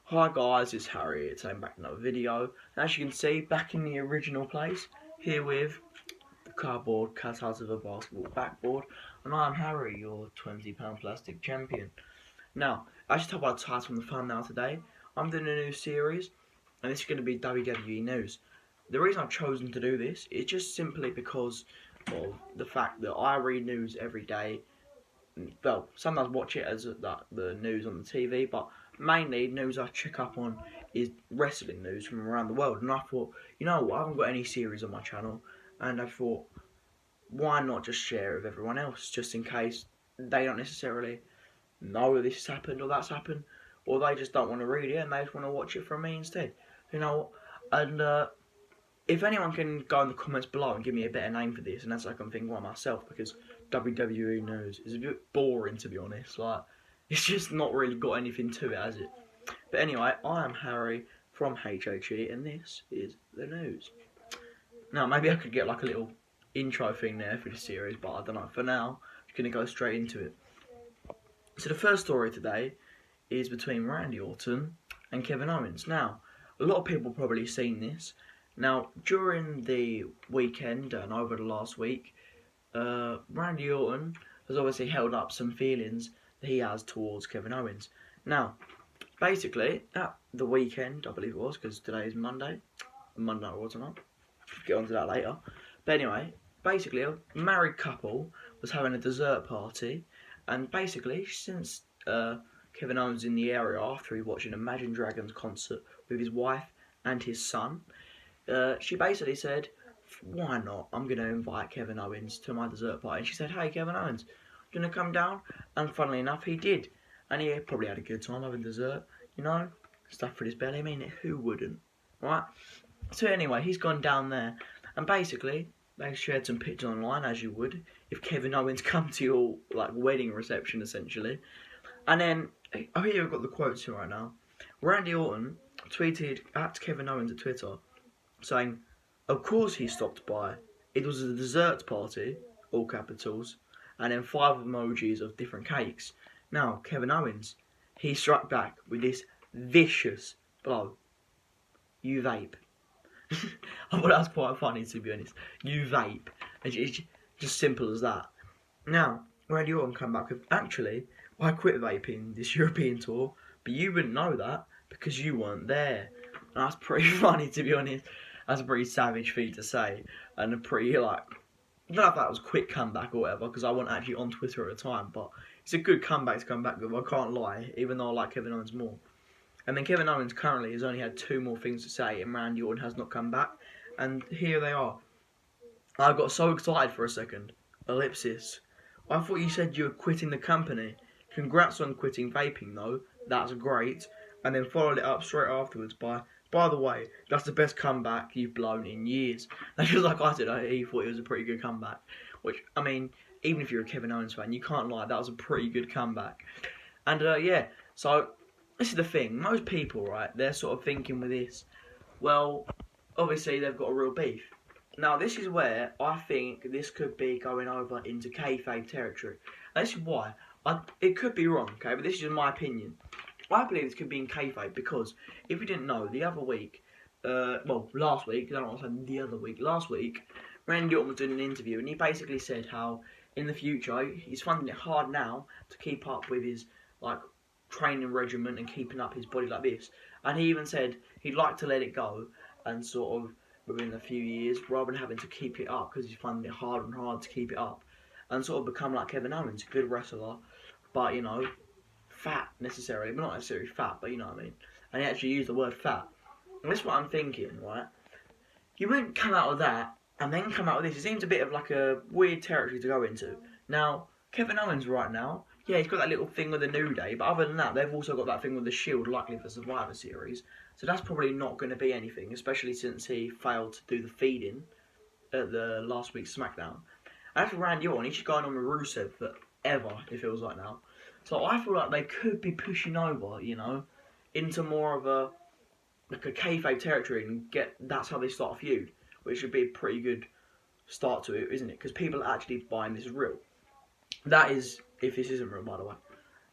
Hi guys, it's Harry. It's back in another video. As you can see, back in the original place, here with the cardboard cut out of a basketball backboard, and I'm Harry, your £20 plastic champion. Now, as you told by the title and the thumbnail today, I'm doing a new series, and this is going to be WWE news. The reason I've chosen to do this is just simply because of the fact that I read news every day. Well, sometimes watch it as the news on the TV, but mainly news I check up on is wrestling news from around the world. And I thought, you know what, I haven't got any series on my channel, and I thought, why not just share it with everyone else, just in case they don't necessarily know this has happened or that's happened, or they just don't want to read it and they just want to watch it from me instead. You know, and if anyone can go in the comments below and give me a better name for this, and that's I can think one myself, because WWE news is a bit boring, to be honest. Like, it's just not really got anything to it, has it? But anyway, I am Harry from HHE, and this is the news. Now, maybe I could get like a little intro thing there for the series, but I don't know. For now, I'm going to go straight into it. So the first story today is between Randy Orton and Kevin Owens. Now, a lot of people probably seen this. Now, during the weekend and over the last week, Randy Orton has obviously held up some feelings that he has towards Kevin Owens. Now, basically, at the weekend, I believe it was, because today is Monday. Monday it was or not. Get onto that later. But anyway, basically, a married couple was having a dessert party, and basically, since Kevin Owens was in the area after he watched an Imagine Dragons concert with his wife and his son, she basically said, why not? I'm going to invite Kevin Owens to my dessert party. And she said, hey, Kevin Owens, you going to come down? And funnily enough, he did. And he probably had a good time having dessert, you know, stuff for his belly. I mean, who wouldn't, right? So anyway, he's gone down there. And basically, they shared some pictures online, as you would, if Kevin Owens come to your, like, wedding reception, essentially. And then, oh, here I've got the quotes here right now. Randy Orton tweeted at Kevin Owens at Twitter, saying, of course he stopped by. It was a dessert party, all capitals, and then 5 emojis of different cakes. Now, Kevin Owens, he struck back with this vicious blow. You vape. I thought that was quite funny, to be honest. You vape. It's just simple as that. Now, Randy Orton come back with, actually, I quit vaping this European tour, but you wouldn't know that because you weren't there. And that's pretty funny, to be honest. That's a pretty savage thing to say, and a pretty, like, I don't know if that was a quick comeback or whatever, because I wasn't actually on Twitter at the time, but it's a good comeback to come back with, I can't lie, even though I like Kevin Owens more. And then Kevin Owens currently has only had 2 more things to say, and Randy Orton has not come back, and here they are. I got so excited for a second. Ellipsis. I thought you said you were quitting the company. Congrats on quitting vaping, though. That's great. And then followed it up straight afterwards by the way, that's the best comeback you've blown in years. That's just like I said, he thought it was a pretty good comeback. Which, I mean, even if you're a Kevin Owens fan, you can't lie, that was a pretty good comeback. And yeah, so this is the thing. Most people, right, they're sort of thinking with this, well, obviously they've got a real beef. Now, this is where I think this could be going over into kayfabe territory. And this is why. It could be wrong, okay, but this is just my opinion. I believe this could be in kayfabe because if you didn't know, the other week, last week, I don't know what I'm saying, the other week, last week, Randy Orton was doing an interview and he basically said how in the future he's finding it hard now to keep up with his like training regimen and keeping up his body like this. And he even said he'd like to let it go and sort of within a few years rather than having to keep it up because he's finding it harder and harder to keep it up and sort of become like Kevin Owens, a good wrestler, but you know, fat necessarily, but not necessarily fat, but you know what I mean. And he actually used the word fat. And that's what I'm thinking, right? You wouldn't come out of that and then come out with this. It seems a bit of like a weird territory to go into. Now, Kevin Owens right now, yeah, he's got that little thing with the New Day, but other than that, they've also got that thing with the Shield, likely for Survivor Series. So that's probably not going to be anything, especially since he failed to do the feed-in at the last week's SmackDown. And for Randy Orton, he's just going on with Rusev forever, it feels like now. So I feel like they could be pushing over, you know, into more of a kayfabe territory and that's how they start a feud, which would be a pretty good start to it, isn't it? Because people are actually buying this as real. That is, if this isn't real, by the way.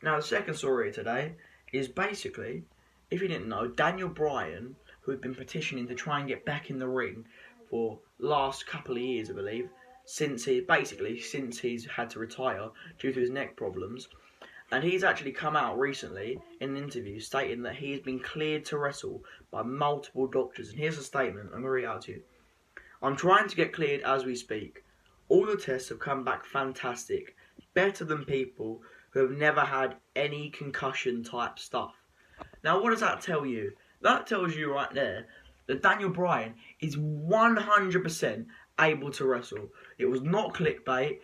Now, the second story today is basically if you didn't know, Daniel Bryan, who had been petitioning to try and get back in the ring for last couple of years, I believe, since he's had to retire due to his neck problems, and he's actually come out recently in an interview stating that he's been cleared to wrestle by multiple doctors. And here's a statement, I'm going to read it out to you. I'm trying to get cleared as we speak. All the tests have come back fantastic, better than people who have never had any concussion type stuff. Now what does that tell you? That tells you right there that Daniel Bryan is 100% able to wrestle. It was not clickbait.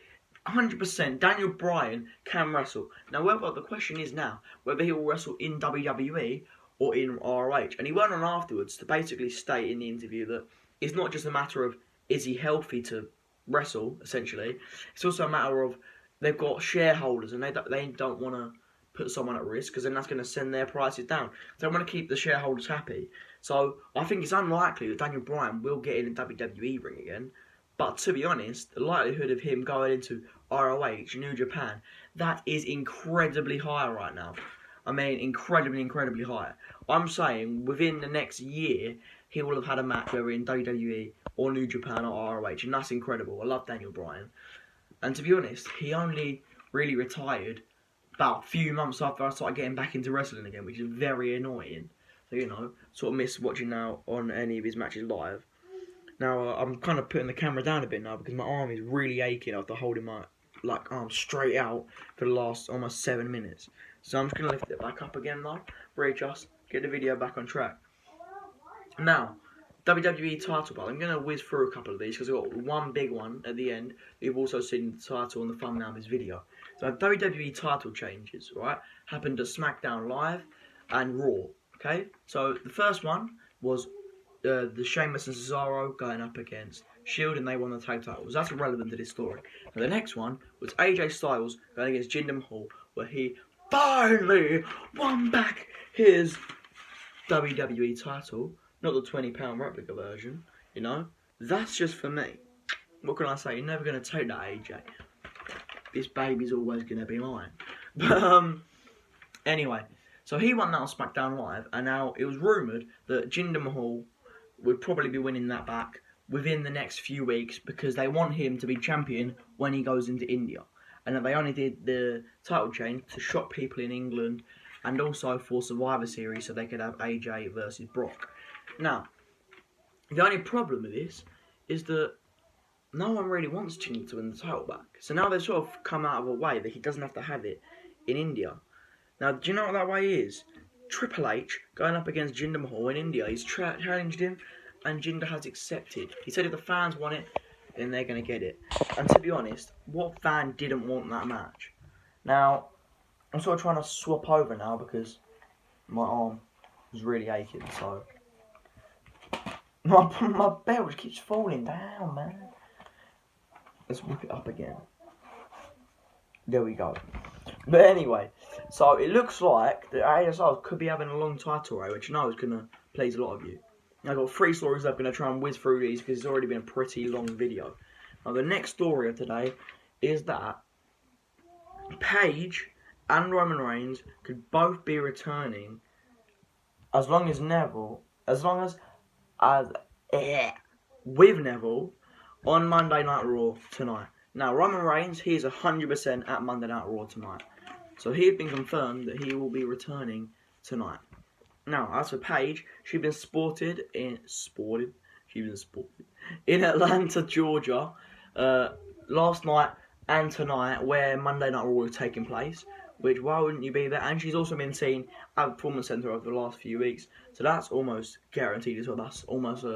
100% Daniel Bryan can wrestle. Now the question is now whether he will wrestle in WWE or in ROH. And he went on afterwards to basically state in the interview that it's not just a matter of is he healthy to wrestle, essentially. It's also a matter of they've got shareholders and they don't want to put someone at risk because then that's going to send their prices down. They want to keep the shareholders happy. So I think it's unlikely that Daniel Bryan will get in a WWE ring again. But to be honest, the likelihood of him going into ROH, New Japan, that is incredibly high right now. I mean, incredibly high. I'm saying within the next year, he will have had a match whether in WWE or New Japan or ROH, and that's incredible. I love Daniel Bryan. And to be honest, he only really retired about a few months after I started getting back into wrestling again, which is very annoying. So, you know, sort of miss watching now on any of his matches live. Now, I'm kind of putting the camera down a bit now because my arm is really aching after holding my arm straight out for the last almost 7 minutes. So I'm just going to lift it back up again now, readjust, get the video back on track. Now, WWE title battle. I'm going to whiz through a couple of these because I've got one big one at the end. You've also seen the title on the thumbnail of this video. So WWE title changes, right, happened at SmackDown Live and Raw, okay? So the first one was the Sheamus and Cesaro going up against Shield and they won the tag titles. That's irrelevant to this story. And the next one was AJ Styles going against Jinder Mahal, where he finally won back his WWE title. Not the £20 replica version, you know. That's just for me. What can I say? You're never going to take that, AJ. This baby's always going to be mine. But, anyway. So he won that on SmackDown Live, and now it was rumoured that Jinder Mahal would probably be winning that back within the next few weeks because they want him to be champion when he goes into India. And that they only did the title change to shock people in England and also for Survivor Series so they could have AJ versus Brock. Now, the only problem with this is that no one really wants Jinder to win the title back. So now they've sort of come out of a way that he doesn't have to have it in India. Now, do you know what that way is? Triple H going up against Jinder Mahal in India. He's challenged him and Jinder has accepted. He said if the fans want it, then they're going to get it. And to be honest, what fan didn't want that match? Now, I'm sort of trying to swap over now because my arm is really aching, so... My belt just keeps falling down, man. Let's whip it up again. There we go. But anyway, so it looks like the ASL could be having a long title reign, which I know is going to please a lot of you. I've got 3 stories I'm going to try and whiz through these because it's already been a pretty long video. Now the next story of today is that Paige and Roman Reigns could both be returning with Neville on Monday Night Raw tonight. Now, Roman Reigns, he is 100% at Monday Night Raw tonight. So he had been confirmed that he will be returning tonight. Now, as for Paige, she's been spotted in Atlanta, Georgia, last night and tonight, where Monday Night Raw is taking place. Which, why wouldn't you be there? And she's also been seen at the Performance Center over the last few weeks. So that's almost guaranteed as well. That's almost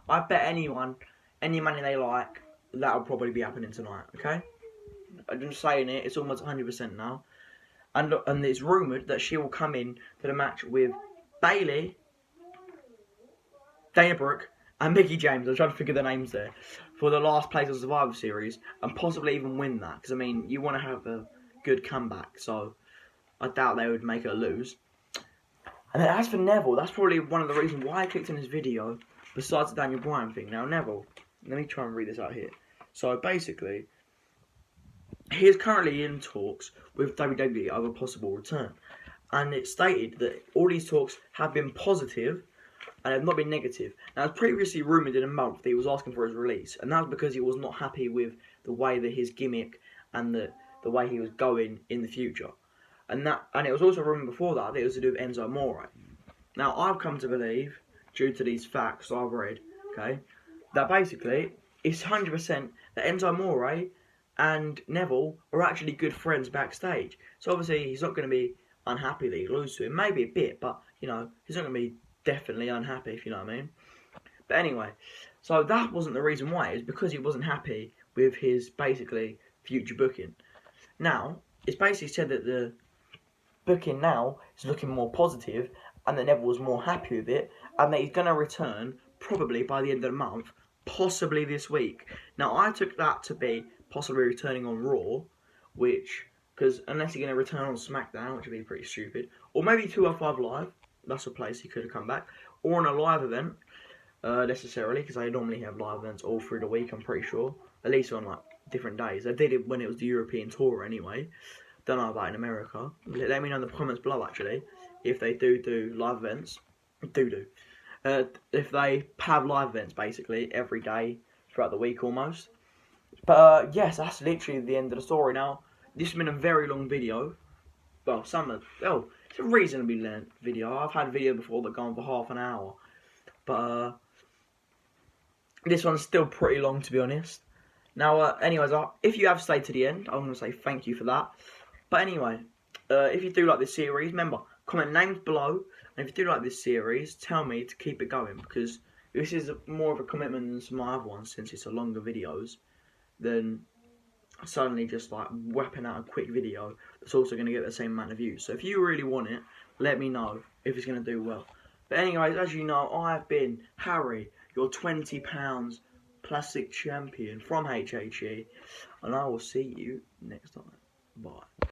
I bet anyone, any money they like, that'll probably be happening tonight, okay? I'm just saying it, it's almost 100% now. And it's rumoured that she will come in to the match with Bayley, Dana Brooke, and Mickie James. I'm trying to figure the names there. For the last place of Survivor Series. And possibly even win that. Because, I mean, you want to have a good comeback. So, I doubt they would make her lose. And then as for Neville, that's probably one of the reasons why I clicked on this video. Besides the Daniel Bryan thing. Now, Neville, let me try and read this out here. So, basically, he is currently in talks with WWE over a possible return. and it stated that all these talks have been positive and have not been negative. Now, it was previously rumoured in a month that he was asking for his release, and that was because he was not happy with the way that his gimmick and the way he was going in the future. And it was also rumoured before that it was to do with Enzo Amore. Now, I've come to believe, due to these facts I've read, okay, that basically it's 100% that Enzo Amore and Neville are actually good friends backstage. So obviously he's not going to be unhappy that he loses to him. Maybe a bit, but you know, he's not going to be definitely unhappy, if you know what I mean. But anyway, so that wasn't the reason why. It was because he wasn't happy with his basically future booking. Now, it's basically said that the booking now is looking more positive, and that Neville was more happy with it, and that he's going to return probably by the end of the month, possibly this week. Now, I took that to be possibly returning on Raw, which, because unless he's going to return on SmackDown, which would be pretty stupid, or maybe 205 Live, that's a place he could have come back, or on a live event, necessarily, because they normally have live events all through the week, I'm pretty sure, at least on like different days. They did it when it was the European tour anyway. Don't know about in America. Let me know in the comments below, actually, if they do live events. If they have live events, basically, every day throughout the week almost. But, yes, that's literally the end of the story. Now, this has been a very long video. Well, it's a reasonably length video. I've had a video before that gone for half an hour. But, this one's still pretty long, to be honest. Now, anyways, if you have stayed to the end, I'm going to say thank you for that. But anyway, if you do like this series, remember, comment names below. And if you do like this series, tell me to keep it going. Because this is more of a commitment than some other ones, since it's a longer videos, than suddenly just like whapping out a quick video that's also going to get the same amount of views. So if you really want it, let me know if it's going to do well. But anyways, as you know, I've been Harry, your £20 plastic champion from HHE. And I will see you next time. Bye.